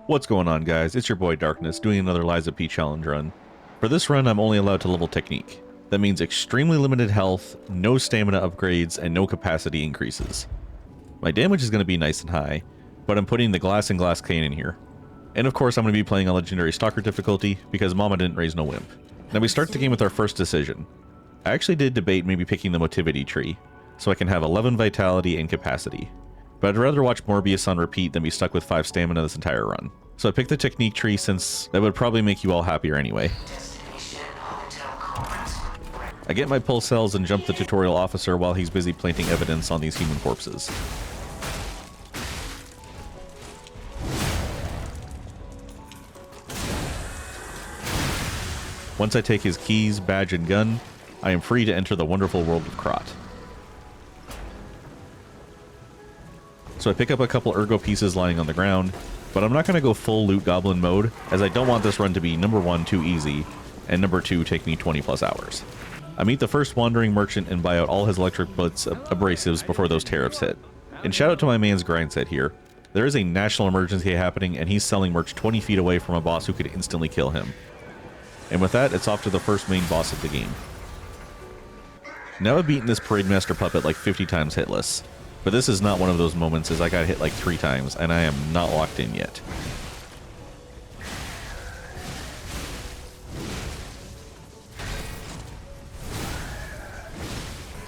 What's going on, guys? It's your boy Darkness doing another Lies of P challenge run. For this run, I'm only allowed to level technique. That means extremely limited health, no stamina upgrades, and no capacity increases. My damage is going to be nice and high, but I'm putting the glass and glass cane in here. And of course I'm going to be playing on Legendary Stalker difficulty, because Mama didn't raise no wimp. Now we start the game with our first decision. I actually did debate maybe picking the motivity tree, so I can have 11 vitality and capacity. But I'd rather watch Morbius on repeat than be stuck with 5 stamina this entire run. So I picked the technique tree since that would probably make you all happier anyway. I get my pull cells and jump the tutorial officer while he's busy planting evidence on these human corpses. Once I take his keys, badge, and gun, I am free to enter the wonderful world of Krot. So I pick up a couple ergo pieces lying on the ground, but I'm not going to go full loot goblin mode, as I don't want this run to be number 1, too easy, and number 2, take me 20 plus hours. I meet the first wandering merchant and buy out all his electric blitz abrasives before those tariffs hit. And shout out to my man's grindset here. There is a national emergency happening and he's selling merch 20 feet away from a boss who could instantly kill him. And with that, it's off to the first main boss of the game. Now I've beaten this Parade Master puppet like 50 times hitless. But this is not one of those moments, as I got hit like 3 times, and I am not locked in yet.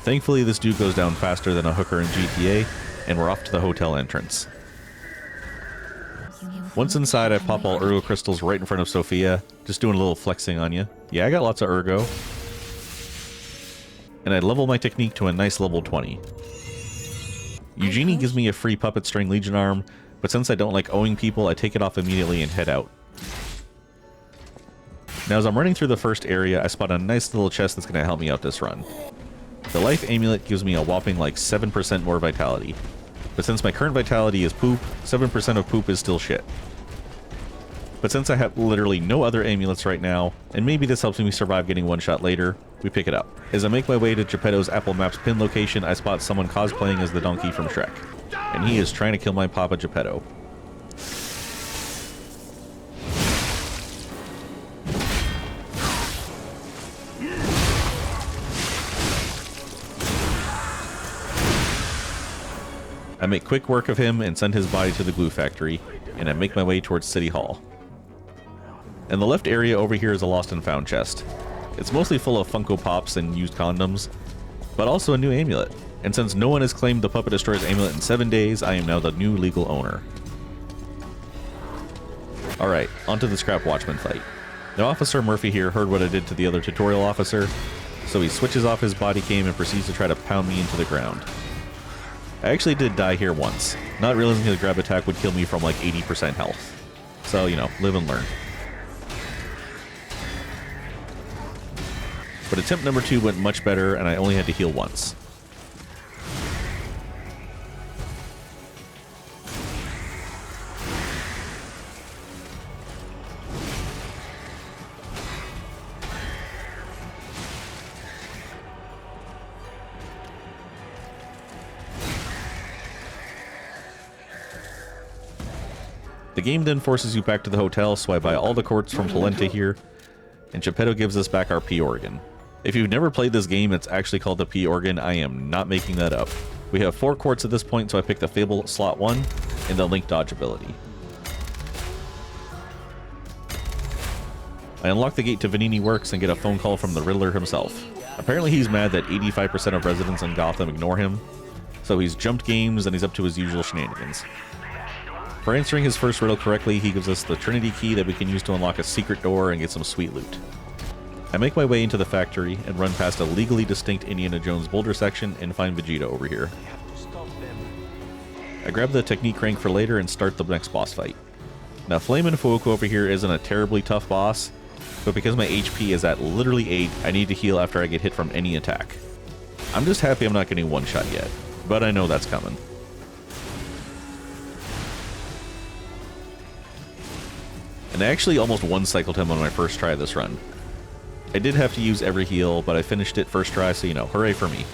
Thankfully, this dude goes down faster than a hooker in GTA, and we're off to the hotel entrance. Once inside, I pop all ergo crystals right in front of Sophia, just doing a little flexing on you. Yeah, I got lots of ergo. And I level my technique to a nice level 20. Eugenie gives me a free puppet string legion arm, but since I don't like owing people, I take it off immediately and head out. Now as I'm running through the first area, I spot a nice little chest that's going to help me out this run. The life amulet gives me a whopping like 7% more vitality, but since my current vitality is poop, 7% of poop is still shit. But since I have literally no other amulets right now, and maybe this helps me survive getting one shot later, we pick it up. As I make my way to Geppetto's Apple Maps pin location, I spot someone cosplaying as the donkey from Shrek. And he is trying to kill my Papa Geppetto. I make quick work of him and send his body to the glue factory, and I make my way towards City Hall. And the left area over here is a lost and found chest. It's mostly full of Funko Pops and used condoms, but also a new amulet. And since no one has claimed the Puppet Destroyer's amulet in 7 days, I am now the new legal owner. Alright, onto the scrap Watchman fight. Now Officer Murphy here heard what I did to the other tutorial officer, so he switches off his body cam and proceeds to try to pound me into the ground. I actually did die here once, not realizing his grab attack would kill me from like 80% health. So, you know, live and learn. But attempt number 2 went much better, and I only had to heal once. The game then forces you back to the hotel, so I buy all the quartz from Polenta here, and Geppetto gives us back our P organ. If you've never played this game, it's actually called the P organ. I am not making that up. We have 4 quartz at this point, so I pick the Fable slot 1 and the Link dodge ability. I unlock the gate to Vanini Works and get a phone call from the Riddler himself. Apparently he's mad that 85% of residents in Gotham ignore him, so he's jumped games and he's up to his usual shenanigans. For answering his first riddle correctly, he gives us the Trinity key that we can use to unlock a secret door and get some sweet loot. I make my way into the factory and run past a legally distinct Indiana Jones boulder section and find Vegeta over here. I grab the technique rank for later and start the next boss fight. Now Flamin' Fuku over here isn't a terribly tough boss, but because my HP is at literally 8, I need to heal after I get hit from any attack. I'm just happy I'm not getting one shot yet, but I know that's coming. And I actually almost one-cycled him on my first try of this run. I did have to use every heal, but I finished it first try, so you know, hooray for me.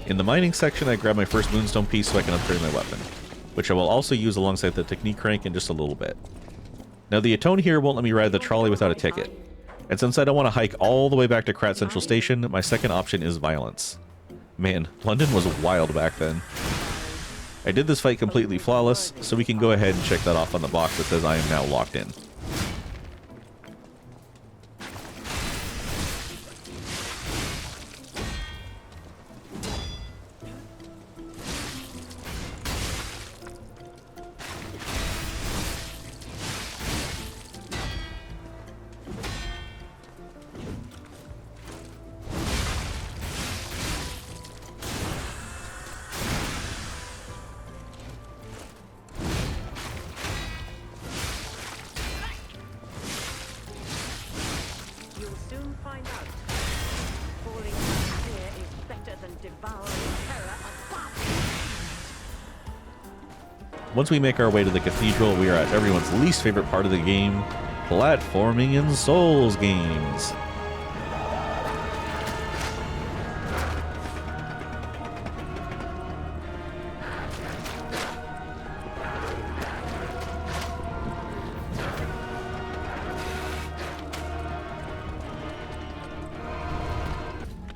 In the mining section, I grab my first moonstone piece so I can upgrade my weapon, which I will also use alongside the technique crank in just a little bit. Now the Atone here won't let me ride the trolley without a ticket, and since I don't want to hike all the way back to Krat Central Station, my second option is violence. Man, London was wild back then. I did this fight completely flawless, so we can go ahead and check that off on the box that says I am now locked in. Once we make our way to the cathedral, we are at everyone's least favorite part of the game, platforming in Souls games.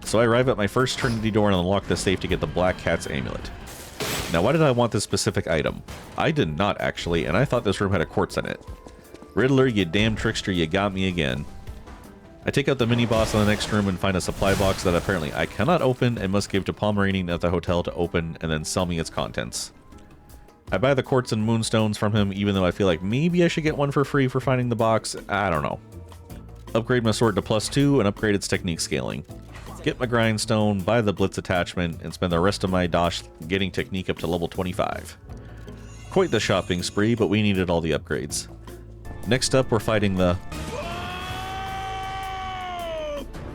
So I arrive at my first Trinity door and unlock the safe to get the Black Cat's Amulet. Now, why did I want this specific item? I did not, actually, and I thought this room had a quartz in it. Riddler, you damn trickster, you got me again. I take out the mini-boss in the next room and find a supply box that apparently I cannot open and must give to Pomeranian at the hotel to open and then sell me its contents. I buy the quartz and moonstones from him, even though I feel like maybe I should get one for free for finding the box. I don't know. Upgrade my sword to +2 and upgrade its technique scaling. Get my grindstone, buy the blitz attachment, and spend the rest of my dosh getting technique up to level 25. Quite the shopping spree, but we needed all the upgrades. Next up, we're fighting the...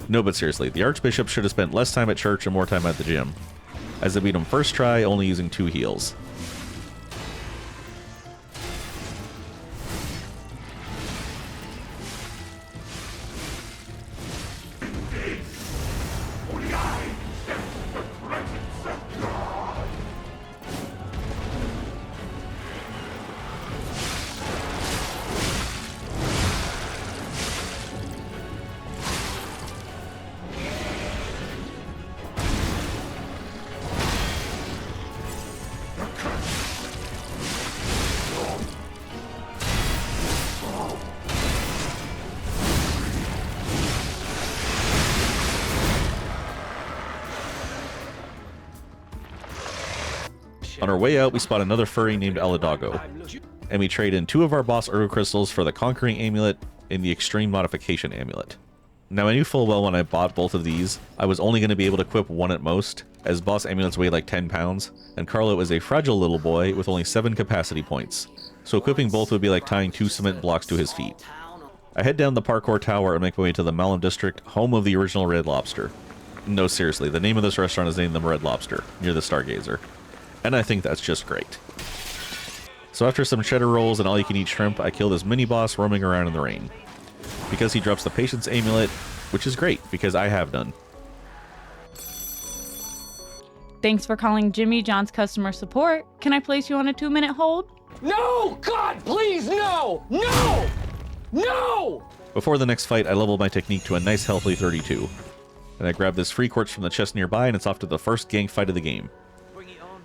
No, but seriously, the Archbishop should have spent less time at church and more time at the gym, as I beat him first try, only using 2 heals. On our way out, we spot another furry named Elago, and we trade in 2 of our boss Ergo Crystals for the Conquering Amulet and the Extreme Modification Amulet. Now, I knew full well when I bought both of these, I was only going to be able to equip one at most, as boss amulets weigh like 10 pounds, and Carlo is a fragile little boy with only 7 capacity points, so equipping both would be like tying 2 cement blocks to his feet. I head down the parkour tower and make my way to the Malum District, home of the original Red Lobster. No, seriously, the name of this restaurant is named the Red Lobster, near the Stargazer. And I think that's just great. So after some cheddar rolls and all-you-can-eat shrimp, I kill this mini-boss roaming around in the rain. Because he drops the Patience Amulet, which is great, because I have none. Thanks for calling Jimmy John's customer support. Can I place you on a 2-minute hold? No! God, please, no! No! No! Before the next fight, I level my technique to a nice healthy 32. And I grab this free quartz from the chest nearby, and it's off to the first Gank fight of the game.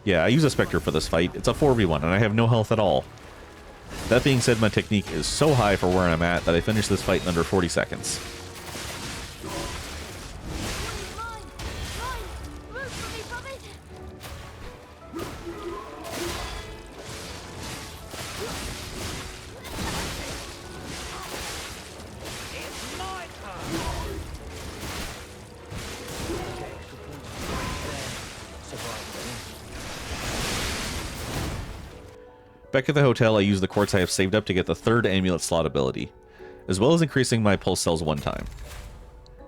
Yeah, I use a Spectre for this fight. It's a 4v1, and I have no health at all. That being said, my technique is so high for where I'm at that I finish this fight in under 40 seconds. Back at the hotel, I use the quartz I have saved up to get the 3rd amulet slot ability, as well as increasing my pulse cells 1 time.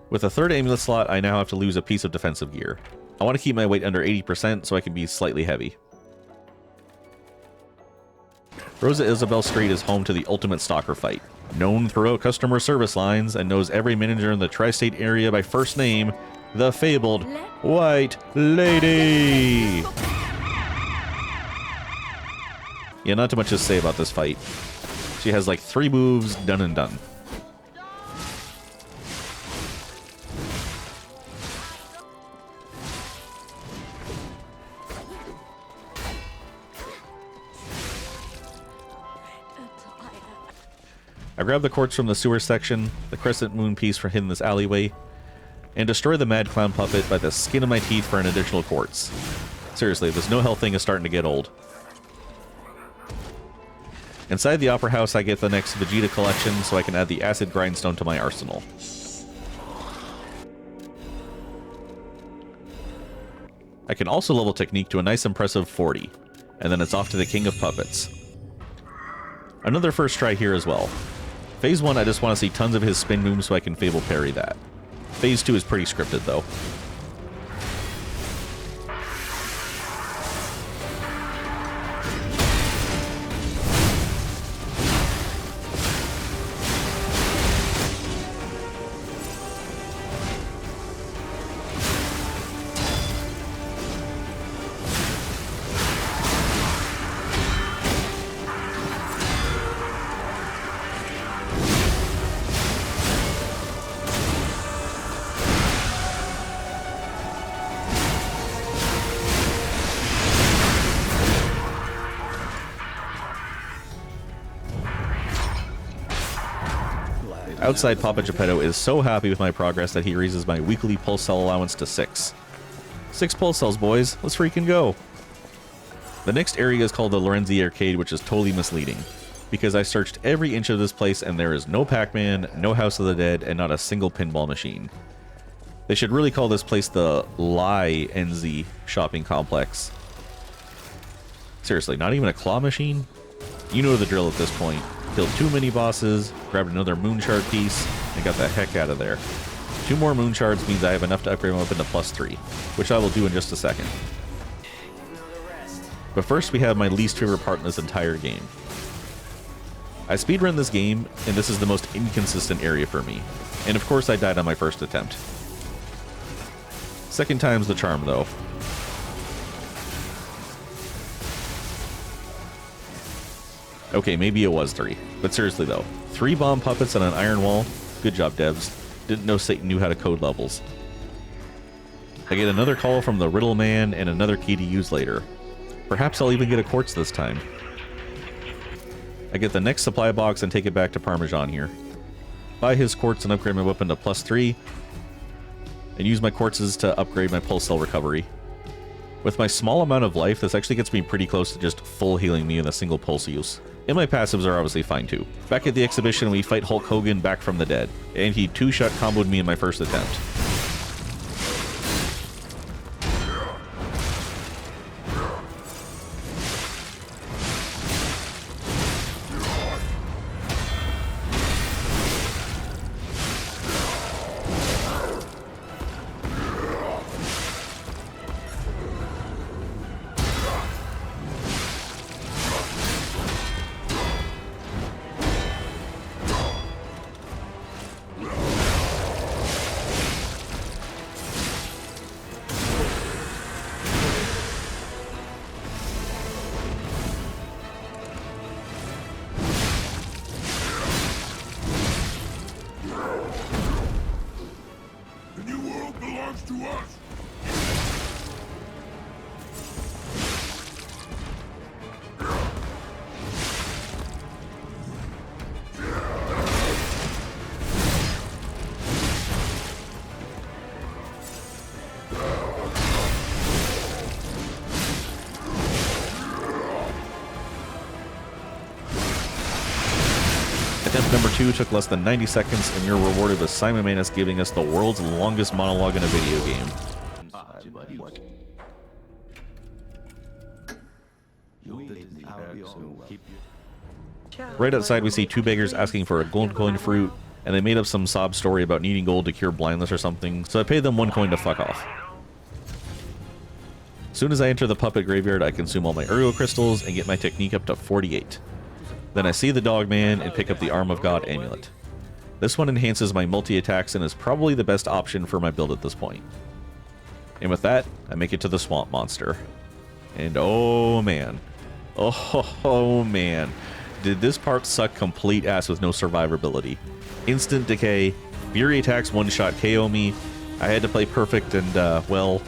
With the 3rd amulet slot, I now have to lose a piece of defensive gear. I want to keep my weight under 80% so I can be slightly heavy. Rosa Isabel Street is home to the ultimate stalker fight. Known throughout customer service lines and knows every manager in the tri-state area by first name, The fabled White Lady! Yeah, not too much to say about this fight. She has like 3 moves, done and done. I grab the quartz from the sewer section, the crescent moon piece for hidden in this alleyway, and destroy the mad clown puppet by the skin of my teeth for an additional quartz. Seriously, this no health thing is starting to get old. Inside the Opera House, I get the next Vegeta collection so I can add the acid grindstone to my arsenal. I can also level technique to a nice impressive 40, and then it's off to the King of Puppets. Another first try here as well. Phase 1, I just want to see tons of his spin moves so I can Fable parry that. Phase 2 is pretty scripted though. Outside, Papa Geppetto is so happy with my progress that he raises my weekly pulse cell allowance to 6. 6 pulse cells, boys. Let's freaking go. The next area is called the Lorenzi Arcade, which is totally misleading, because I searched every inch of this place and there is no Pac-Man, no House of the Dead, and not a single pinball machine. They should really call this place the Lie NZ shopping complex. Seriously, not even a claw machine? You know the drill at this point. Killed 2 mini bosses, grabbed another moon shard piece, and got the heck out of there. 2 more moon shards means I have enough to upgrade my weapon to +3, which I will do in just a second. But first we have my least favorite part in this entire game. I speedrun this game, and this is the most inconsistent area for me. And of course I died on my first attempt. Second time's the charm though. Okay, maybe it was 3. But seriously though, 3 bomb puppets on an iron wall? Good job, devs. Didn't know Satan knew how to code levels. I get another call from the Riddle Man and another key to use later. Perhaps I'll even get a quartz this time. I get the next supply box and take it back to Parmesan here. Buy his quartz and upgrade my weapon to +3. And use my quartzes to upgrade my pulse cell recovery. With my small amount of life, this actually gets me pretty close to just full healing me in a single pulse use. And my passives are obviously fine too. Back at the exhibition, we fight Hulk Hogan back from the dead, and he 2-shot comboed me in my first attempt. Attempt number 2 took less than 90 seconds, and you're rewarded with Simon Manus giving us the world's longest monologue in a video game. Right outside we see 2 beggars asking for a gold coin fruit, and they made up some sob story about needing gold to cure blindness or something, so I paid them 1 coin to fuck off. Soon as I enter the puppet graveyard, I consume all my Uriel crystals and get my technique up to 48. Then I see the dog man and pick up the Arm of God amulet. This one enhances my multi-attacks and is probably the best option for my build at this point. And with that, I make it to the swamp monster. And oh man. Oh man. Did this part suck complete ass with no survivability. Instant decay, fury attacks one-shot KO me. I had to play perfect and, well...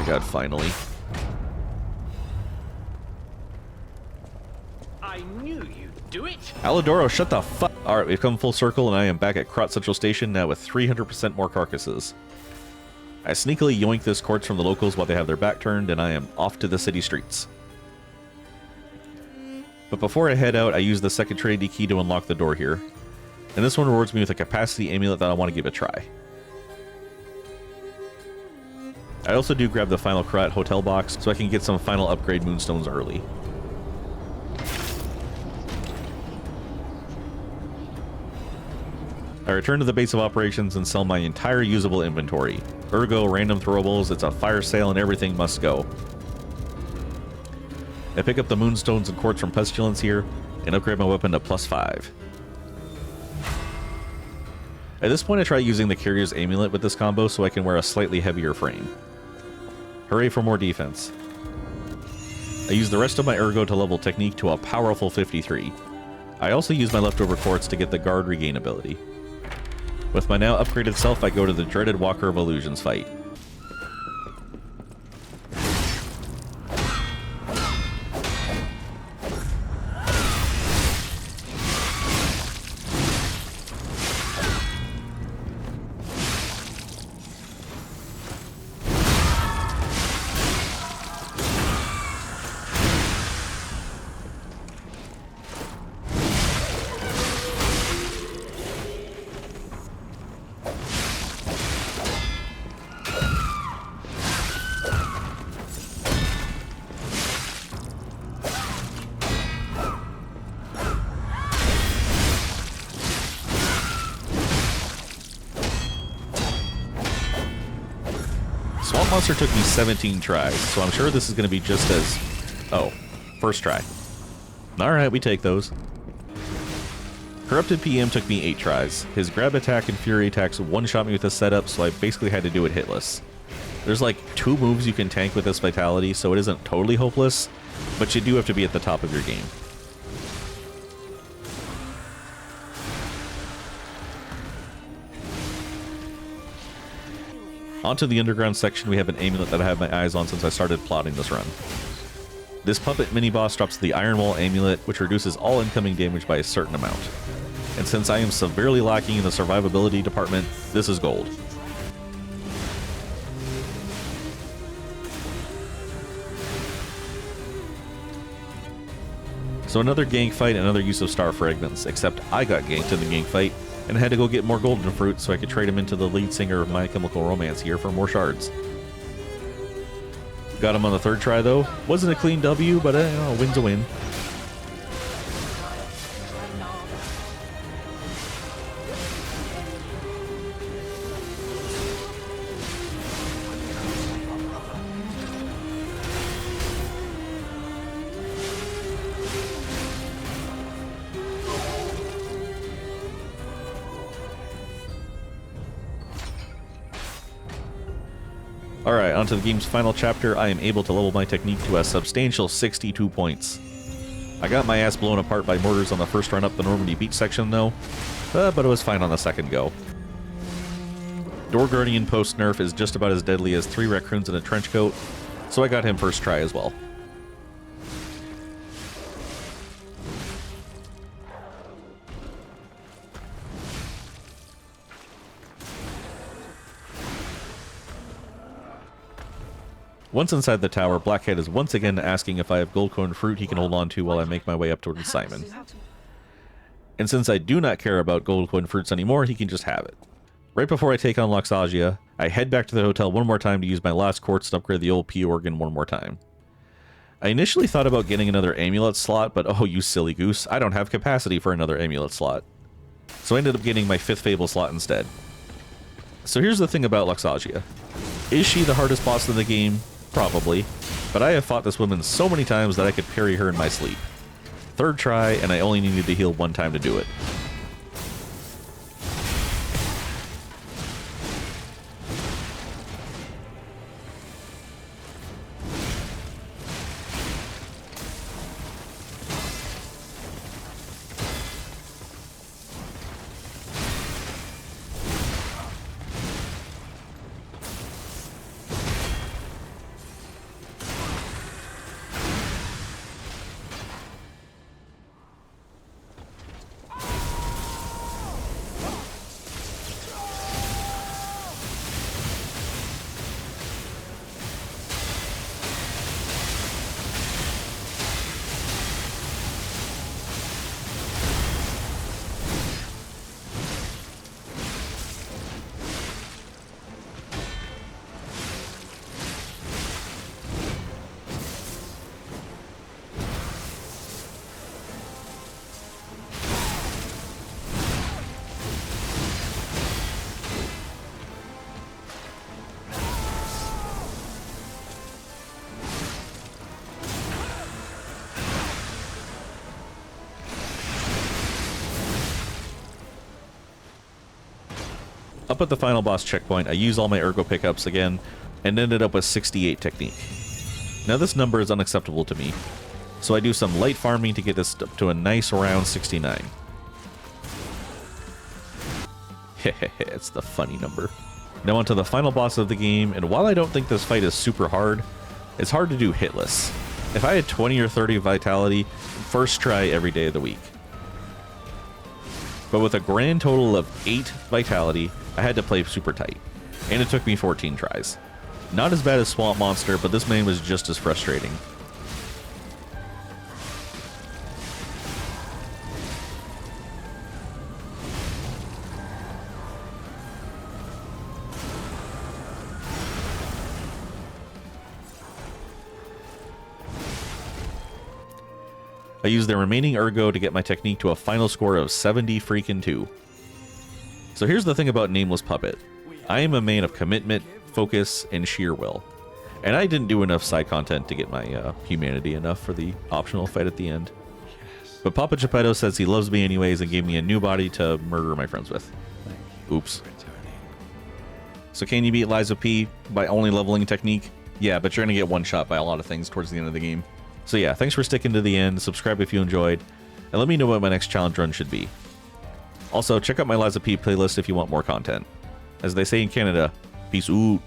God, finally. I knew you'd do it. Alidoro, shut the fuck. Alright, we've come full circle and I am back at Krot Central Station now with 300% more carcasses. I sneakily yoink this quartz from the locals while they have their back turned and I am off to the city streets. But before I head out, I use the second Trinity key to unlock the door here. And this one rewards me with a capacity amulet that I want to give a try. I also do grab the final Krot hotel box so I can get some final upgrade moonstones early. I return to the base of operations and sell my entire usable inventory. Ergo, random throwables, it's a fire sale and everything must go. I pick up the moonstones and quartz from Pestilence here and upgrade my weapon to +5. At this point I try using the Carrier's Amulet with this combo so I can wear a slightly heavier frame. Hooray for more defense. I use the rest of my Ergo to level Technique to a powerful 53. I also use my leftover quartz to get the Guard Regain ability. With my now upgraded self, I go to the dreaded Walker of Illusions fight. Swamp Monster took me 17 tries, so I'm sure this is going to be just as... Oh, first try. Alright, we take those. Corrupted PM took me 8 tries. His grab attack and fury attacks one-shot me with a setup, so I basically had to do it hitless. There's like 2 moves you can tank with this Vitality, so it isn't totally hopeless, but you do have to be at the top of your game. Onto the underground section, we have an amulet that I have my eyes on since I started plotting this run. This puppet mini-boss drops the Iron Wall amulet, which reduces all incoming damage by a certain amount. And since I am severely lacking in the survivability department, this is gold. So another gank fight, another use of star fragments, except I got ganked in the gank fight and had to go get more golden fruit so I could trade him into the lead singer of My Chemical Romance here for more shards. Got him on the third try though. Wasn't a clean W, but a win's a win. Alright, onto the game's final chapter. I am able to level my technique to a substantial 62 points. I got my ass blown apart by mortars on the first run up the Normandy beach section though, but it was fine on the second go. Door Guardian post nerf is just about as deadly as 3 raccoons in a trench coat, so I got him first try as well. Once inside the tower, Blackhead is once again asking if I have gold coin fruit he can hold on to while I make my way up towards Simon. And since I do not care about gold coin fruits anymore, he can just have it. Right before I take on laxasia, I head back to the hotel one more time to use my last quartz to upgrade the old P organ one more time. I initially thought about getting another amulet slot, but oh you silly goose, I don't have capacity for another amulet slot. So I ended up getting my 5th fable slot instead. So here's the thing about laxasia. Is she the hardest boss in the game? Probably, but I have fought this woman so many times that I could parry her in my sleep. Third try, and I only needed to heal one time to do it. Up at the final boss checkpoint, I used all my ergo pickups again, and ended up with 68 technique. Now this number is unacceptable to me, so I do some light farming to get this up to a nice round 69. Hehehe, it's the funny number. Now onto the final boss of the game, and while I don't think this fight is super hard, it's hard to do hitless. If I had 20 or 30 vitality, first try every day of the week. But with a grand total of 8 vitality, I had to play super tight, and it took me 14 tries. Not as bad as Swamp Monster, but this man was just as frustrating. I used the remaining ergo to get my technique to a final score of 70 freaking 2. So here's the thing about Nameless Puppet. I am a man of commitment, focus, and sheer will. And I didn't do enough side content to get my humanity enough for the optional fight at the end. But Papa Geppetto says he loves me anyways and gave me a new body to murder my friends with. Oops. So can you beat Liza P by only leveling technique? Yeah, but you're going to get one shot by a lot of things towards the end of the game. So yeah, thanks for sticking to the end, subscribe if you enjoyed, and let me know what my next challenge run should be. Also, check out my Liza P playlist if you want more content. As they say in Canada, peace out.